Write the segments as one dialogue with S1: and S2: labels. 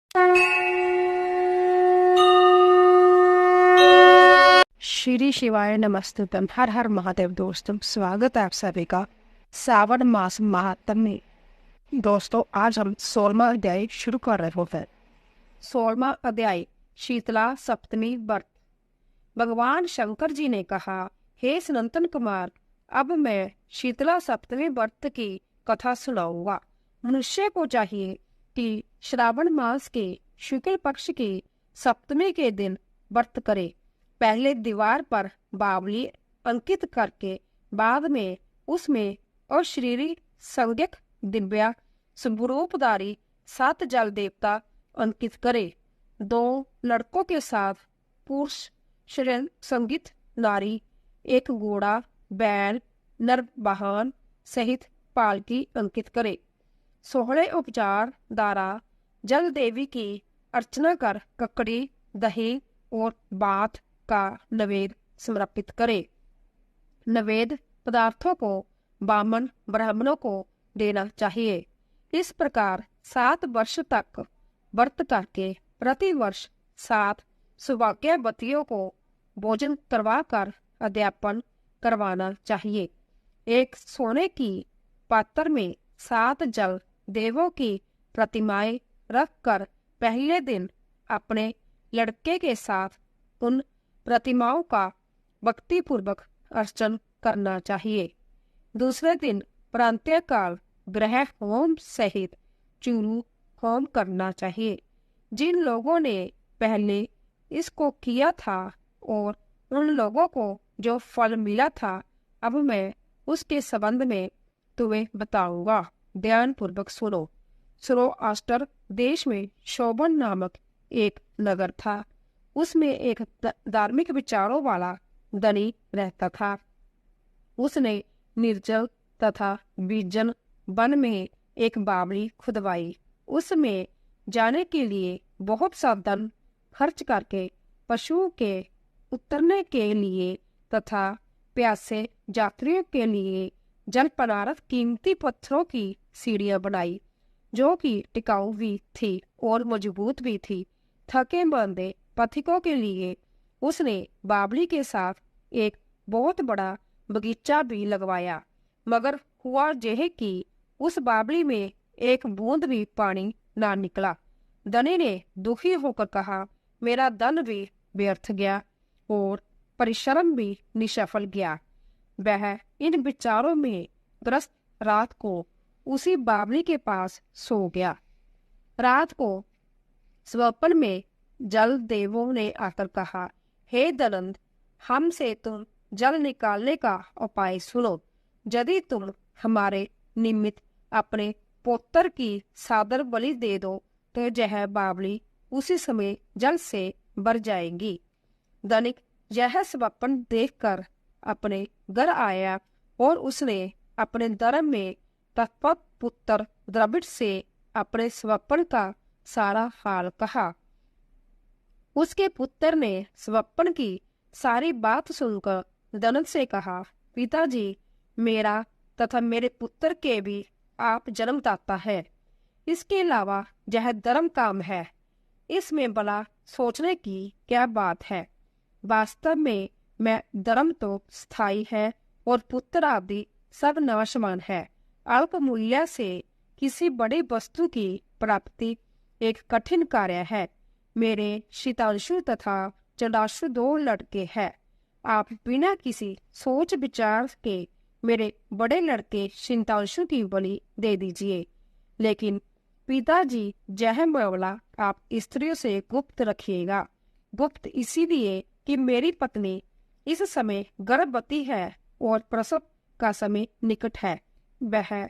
S1: श्री शिवाय नमस्तुभ्यम। हर हर महादेव। दोस्तों, स्वागत है आप सभी का सावन मास महात्म में। दोस्तों, आज हम 16वां अध्याय शुरू कर रहे हैं। 16वां अध्याय शीतला सप्तमी व्रत। भगवान शंकर जी ने कहा, हे सनातन कुमार, अब मैं शीतला सप्तमी व्रत की कथा सुनाऊंगा। मनुष्य को चाहिए कि श्रावण मास के शुक्ल पक्ष की सप्तमी के दिन व्रत करे। पहले दीवार पर बावली अंकित करके बाद में उसमें अशरीरी संज्ञक दिव्या स्वरूपधारी 7 जल देवता अंकित करे। 2 लड़कों के साथ पुरुष संगीत नारी, एक घोड़ा, बैल, नर वाहन सहित पालकी अंकित करे। 16 उपचार द्वारा जल देवी की अर्चना कर ककड़ी, दही और बात का नवेद समर्पित करे। नवेद पदार्थों को बामन ब्राह्मणों को देना चाहिए। इस प्रकार 7 वर्ष तक व्रत करके प्रति वर्ष 7 सौभाग्यवतियों को भोजन करवा कर अध्यापन करवाना चाहिए। एक सोने की पात्र में 7 जल देवों की प्रतिमाएं रखकर पहले दिन अपने लड़के के साथ उन प्रतिमाओं का भक्तिपूर्वक अर्चन करना चाहिए। दूसरे दिन प्रांतीय काल ग्रह होम सहित चूरू होम करना चाहिए। जिन लोगों ने पहले इसको किया था और उन लोगों को जो फल मिला था, अब मैं उसके संबंध में तुम्हें बताऊंगा। ध्यान पूर्वक सुनो। सौराष्ट्र देश में शोभन नामक एक नगर था। उसमें एक धार्मिक विचारों वाला धनी रहता था। उसने निर्जल तथा विजन वन में एक बावड़ी खुदवाई। उसमें जाने के लिए बहुत सा धन खर्च करके पशुओं के उतरने के लिए तथा प्यासे यात्रियों के लिए जलपदार्थ कीमती पत्थरों की सीढ़ियां बनाई, जो कि टिकाऊ भी थी और मजबूत भी थी। थके मांदे पथिकों के लिए उसने बावड़ी के साथ एक बहुत बड़ा बगीचा भी लगवाया। मगर हुआ यह कि उस बावड़ी में एक बूंद भी पानी ना निकला। धनी ने दुखी होकर कहा, मेरा धन भी व्यर्थ गया और परिश्रम भी निष्फल गया। वह इन विचारों में ग्रस्त रात को उसी बावड़ी के पास सो गया। रात को स्वप्न में जल देवों ने आकर कहा, हे दनंद, हमसे तुम जल निकालने का उपाय सुनो। यदि तुम हमारे निमित्त अपने पुत्र की सादर बलि दे दो तो यह बावली उसी समय जल से भर जाएगी। धनिक यह स्वप्न देखकर अपने घर आया और उसने अपने धर्म में तत्पर पुत्र द्रविड़ से अपने स्वप्न का सारा हाल कहा। उसके पुत्र ने स्वप्न की सारी बात सुनकर धनंद से कहा, पिताजी, मेरा तथा मेरे पुत्र के भी आप जन्मदाता है। इसके अलावा यह धर्म काम है। इसमें भला सोचने की क्या बात है। वास्तव में मैं धर्म तो स्थायी है और पुत्र आदि सब नाशवान है। अल्प मूल्य से किसी बड़ी वस्तु की प्राप्ति एक कठिन कार्य है। मेरे शीतांशु तथा चंडाशु 2 लड़के हैं। आप बिना किसी सोच विचार के मेरे बड़े लड़के शीतांशु की बलि दे दीजिए। लेकिन पिताजी, यह मामला आप स्त्रियों से गुप्त रखिएगा। गुप्त इसीलिए कि मेरी पत्नी इस समय गर्भवती है और प्रसव का समय निकट है। वह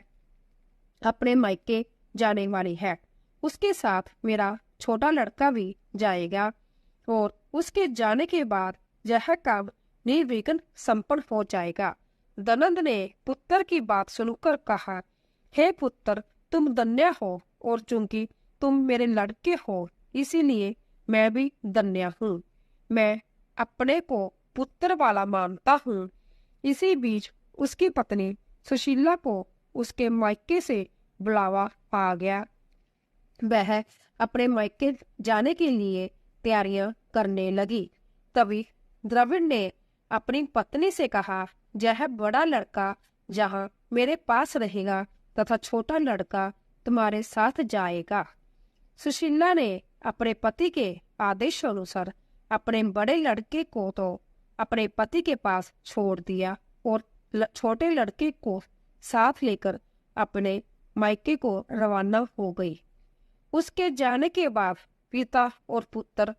S1: अपने मायके जाने वाली है। उसके साथ मेरा छोटा लड़का भी जाएगा और उसके जाने के बाद यह काम निर्विघ्न संपन्न हो जाएगा। धनंद ने पुत्र की बात सुनकर कहा, हे पुत्र, तुम धन्य हो और चूंकि तुम मेरे लड़के हो इसीलिए मैं भी धन्य हूँ। मैं अपने को पुत्र वाला मानता हूँ। इसी बीच उसकी पत्नी सुशीला को उसके मायके से बुलावा आ गया। वह अपने मायके जाने के लिए तैयारियां करने लगी। तभी द्रविड़ ने अपनी पत्नी से कहा, यह बड़ा लड़का जहाँ मेरे पास रहेगा तथा छोटा लड़का तुम्हारे साथ जाएगा। सुशीला ने अपने पति के आदेश अनुसार अपने बड़े लड़के को तो अपने पति के पास छोड़ दिया और छोटे लड़के को साथ लेकर अपने मायके को रवाना हो गई। उसके जाने के बाद पिता और पुत्र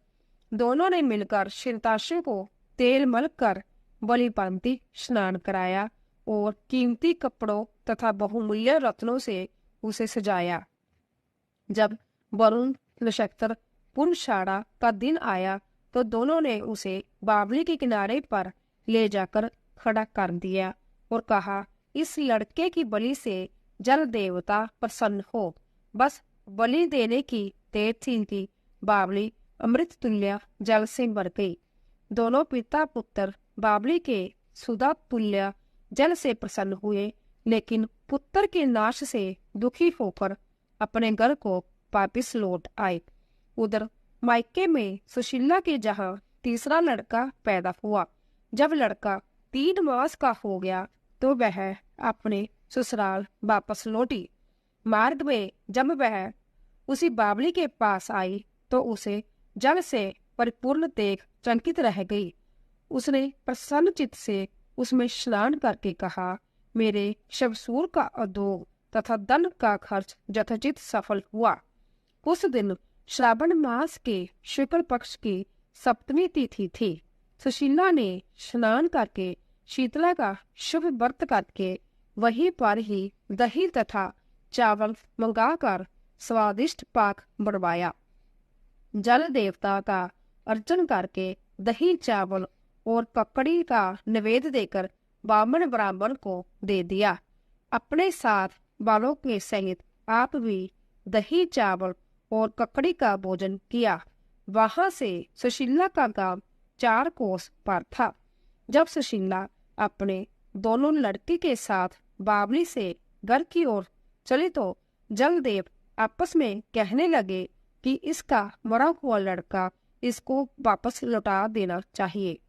S1: दोनों ने मिलकर शिंताशु को तेल मल कर बलिपांति स्नान कराया और कीमती कपड़ों तथा बहुमूल्य रत्नों से उसे सजाया। जब वरुण नक्षत्र पुनशाड़ा का दिन आया तो दोनों ने उसे बावली के किनारे पर ले जाकर खड़ा कर दिया और कहा, इस लड़के की बलि से जल देवता प्रसन्न हो। बस बलि देने की देर थी कि बावली अमृत तुल्य जल से भर गई। दोनों पिता पुत्र बावली के सुधा तुल्य जल से प्रसन्न हुए, लेकिन पुत्र के नाश से दुखी होकर अपने घर को वापिस लौट आए। उधर मायके में सुशीला के जहाँ तीसरा लड़का पैदा हुआ। जब लड़का 3 मास का हो गया तो वह अपने ससुराल वापस लौटी। मार्ग में जब वह उसी बावली के पास आई तो उसे जल से परिपूर्ण देख चकित रह गई। उसने प्रसन्न चित्त से उसमें स्नान करके कहा, मेरे शवसूर का उद्योग तथा धन का खर्च यथोचित सफल हुआ। उस दिन श्रावण मास के शुक्ल पक्ष की सप्तमी तिथि थी। सुशीला ने स्नान करके शीतला का शुभ व्रत करके वहीं पर ही दही तथा चावल मंगाकर स्वादिष्ट पाक बनवाया। जल देवता का अर्चन करके दही चावल और ककड़ी का निवेद देकर बामन ब्राह्मण को दे दिया। अपने साथ बालों के सहित आप भी दही चावल और ककड़ी का भोजन किया। वहां से सुशीला का गांव 4 कोस पर था। जब सुशीला अपने दोनों लड़के के साथ बावली से घर की ओर चली तो जलदेव आपस में कहने लगे कि इसका मरा हुआ लड़का इसको वापस लौटा देना चाहिए,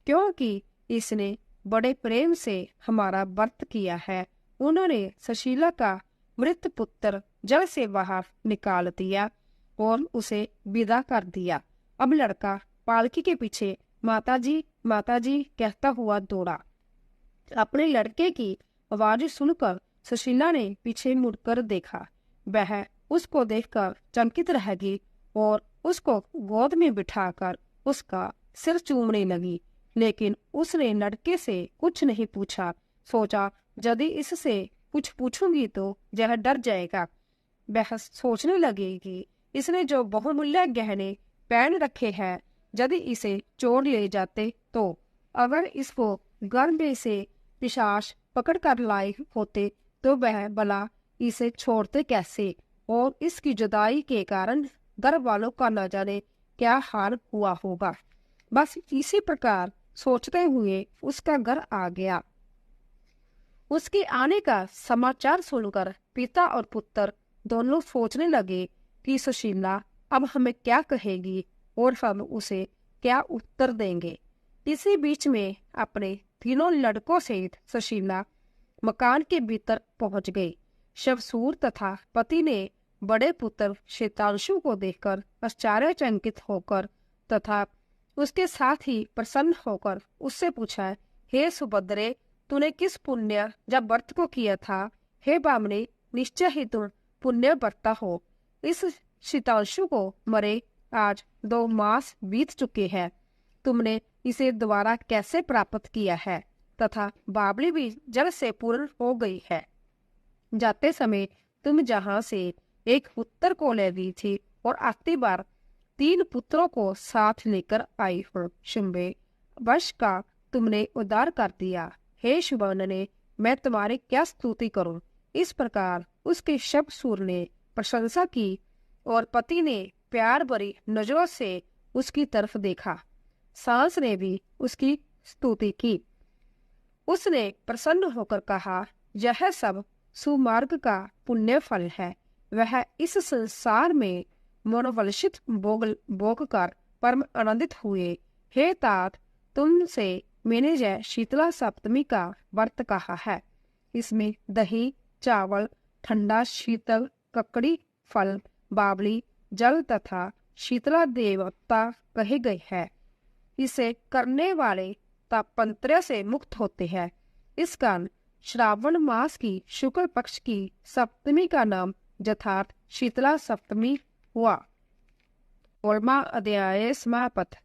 S1: क्योंकि इसने बड़े प्रेम से हमारा व्रत किया है। उन्होंने सुशीला का मृत पुत्र जल से बाहर निकाल दिया और उसे विदा कर दिया। अब लड़का पालकी के पीछे माताजी माताजी कहता हुआ दौड़ा। अपने लड़के की आवाज सुनकर सुशीला ने पीछे मुड़कर देखा। वह उसको देखकर चकित रह गई और उसको गोद में बिठाकर उसका सिर चूमने लगी, लेकिन उसने लड़के से कुछ नहीं पूछा। सोचा, यदि इससे कुछ पूछूंगी तो यह डर जाएगा। वह सोचने लगी कि इसने जो बहुमूल्य गहने पहन रखे हैं, यदि इसे चोर ले जाते तो अगर इसको घर में से पिशाच पकड़ कर लाए होते तो वह भला इसे छोड़ते कैसे, और इसकी जुदाई के कारण घर वालों का न जाने क्या हाल हुआ होगा। बस इसी प्रकार सोचते हुए उसका घर आ गया। उसके आने का समाचार सुनकर पिता और पुत्र दोनों सोचने लगे कि सुशीला अब हमें क्या कहेगी और हम उसे क्या उत्तर देंगे। इसी बीच में अपने तीनों लड़कों सहित सुशीला मकान के भीतर पहुंच गई। शवसूर तथा पति ने बड़े पुत्र शेतांशु को देखकर आश्चर्यचकित होकर तथा उसके साथ ही प्रसन्न होकर उससे पूछा, हे सुभद्रे, तूने किस पुण्य जब व्रत को किया था? हे बामने, निश्चय ही तुम पुण्य व्रता हो। इस शीतांशु को मरे आज 2 मास बीत चुके हैं। तुमने इसे दोबारा कैसे प्राप्त किया है? तथा बावली भी जल से पूर्ण हो गई है। जाते समय तुम जहाँ से एक पुत्र को ले ली थी और आती बार 3 पुत्रों को साथ लेकर आई हो। शुंभे वश का तुमने उद्धार कर दिया। हे शुभनने, मैं तुम्हारी क्या स्तुति करूं। इस प्रकार उसके शवसूर ने प्रशंसा की और पति ने प्यार भरी नजरों से उसकी तरफ देखा। सास ने भी उसकी स्तुति की। उसने प्रसन्न होकर कहा, यह सब सुमार्ग का पुण्य फल है। वह इस संसार में मनोवलसित भोग कर परम आनंदित हुए। हे तात, तुमसे मैंने जय शीतला सप्तमी का व्रत कहा है। इसमें दही, चावल, ठंडा शीतल ककड़ी, फल, बावली, जल तथा शीतला देवता कहे गए हैं। इसे करने वाले तापंत्र से मुक्त होते हैं। इस कारण श्रावण मास की शुक्ल पक्ष की सप्तमी का नाम यथार्थ शीतला सप्तमी हुआ। 16वां अध्याय समाप्त।